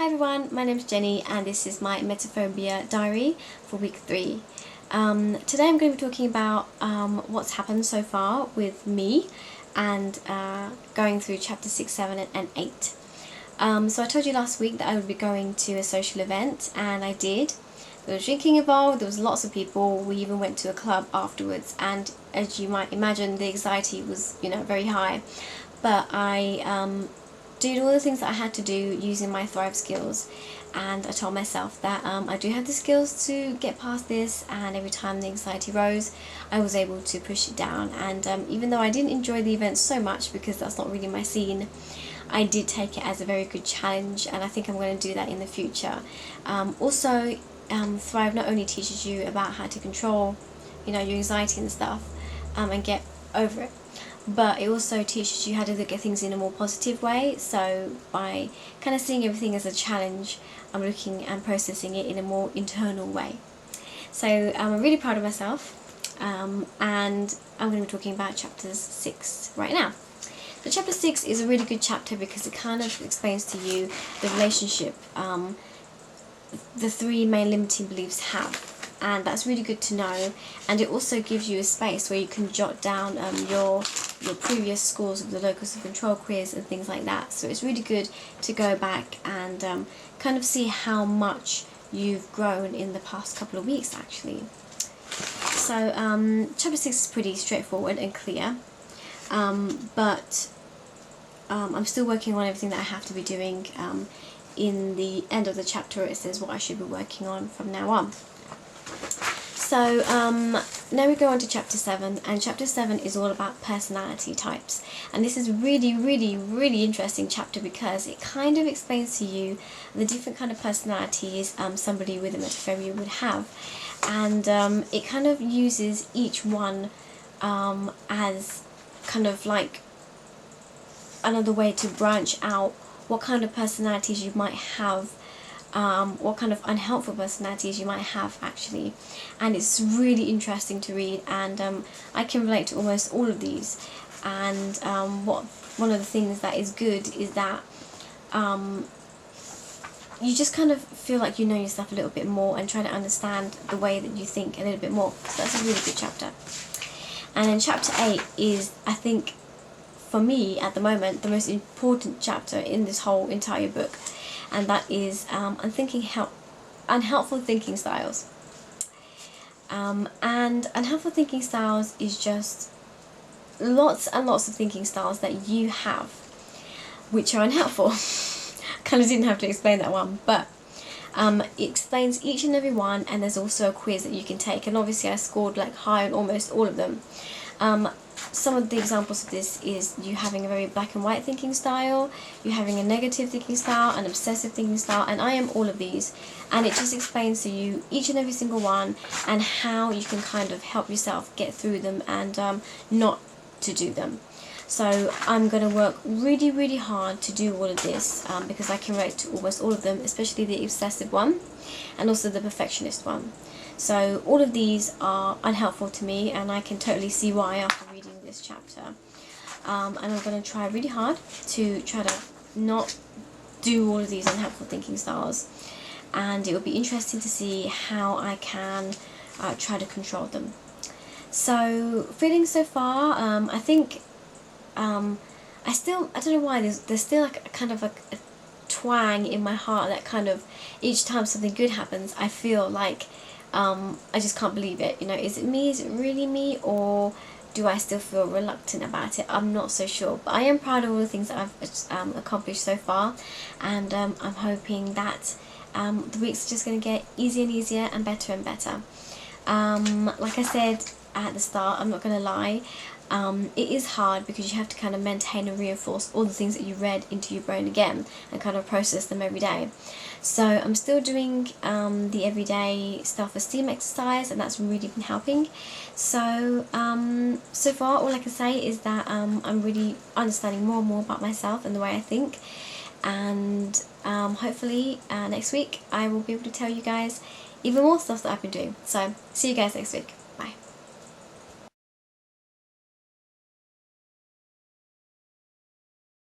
Hi everyone, my name is Jenny and this is my Emetophobia diary for week 3. Today I'm going to be talking about what's happened so far with me and going through chapter 6, 7 and 8. So I told you last week that I would be going to a social event, and I did. There was drinking involved, there was lots of people, we even went to a club afterwards, and as you might imagine the anxiety was very high. But I did all the things that I had to do using my Thrive skills, and I told myself that I do have the skills to get past this, and every time the anxiety rose I was able to push it down. And even though I didn't enjoy the event so much because that's not really my scene, I did take it as a very good challenge, and I think I'm going to do that in the future. Also, Thrive not only teaches you about how to control your anxiety and stuff and get over it, but it also teaches you how to look at things in a more positive way. So by kind of seeing everything as a challenge, I'm looking and processing it in a more internal way. So I'm really proud of myself, and I'm going to be talking about chapters 6 right now. So chapter 6 is a really good chapter because it kind of explains to you the relationship the 3 main limiting beliefs have. And that's really good to know, and it also gives you a space where you can jot down your previous scores of the locus of control quiz and things like that. So it's really good to go back and kind of see how much you've grown in the past couple of weeks actually. So chapter 6 is pretty straightforward and clear, but I'm still working on everything that I have to be doing. In the end of the chapter it says what I should be working on from now on. So now we go on to chapter 7, and chapter 7 is all about personality types, and this is really interesting chapter because it kind of explains to you the different kind of personalities somebody with emetophobia would have, and it kind of uses each one as kind of like another way to branch out what kind of personalities you might have, what kind of unhelpful personalities you might have actually. And it's really interesting to read, and I can relate to almost all of these. And one of the things that is good is that you just kind of feel like you know yourself a little bit more and try to understand the way that you think a little bit more. So that's a really good chapter. And then chapter 8 is, I think, for me at the moment, the most important chapter in this whole entire book, and that is unhelpful thinking styles. And unhelpful thinking styles is just lots and lots of thinking styles that you have which are unhelpful. Kind of didn't have to explain that one, but it explains each and every one, and there's also a quiz that you can take, and obviously I scored like high on almost all of them. Some of the examples of this is you having a very black and white thinking style, you having a negative thinking style, an obsessive thinking style, and I am all of these. And it just explains to you each and every single one and how you can kind of help yourself get through them and not to do them. So I'm going to work really hard to do all of this because I can relate to almost all of them, especially the obsessive one and also the perfectionist one. So all of these are unhelpful to me, and I can totally see why after reading this chapter. And I'm going to try really hard to try to not do all of these unhelpful thinking styles, and it will be interesting to see how I can try to control them. So feeling so far, I think I don't know why, there's still like a kind of a twang in my heart that kind of each time something good happens I feel like I just can't believe it. Is it me? Is it really me? Or do I still feel reluctant about it? I'm not so sure. But I am proud of all the things that I've accomplished so far. And I'm hoping that the weeks are just going to get easier and easier and better and better. Like I said at the start, I'm not going to lie. It is hard because you have to kind of maintain and reinforce all the things that you read into your brain again and kind of process them every day. So I'm still doing the everyday self-esteem exercise, and that's really been helping. So so far all I can say is that I'm really understanding more and more about myself and the way I think, and hopefully next week I will be able to tell you guys even more stuff that I've been doing. So see you guys next week.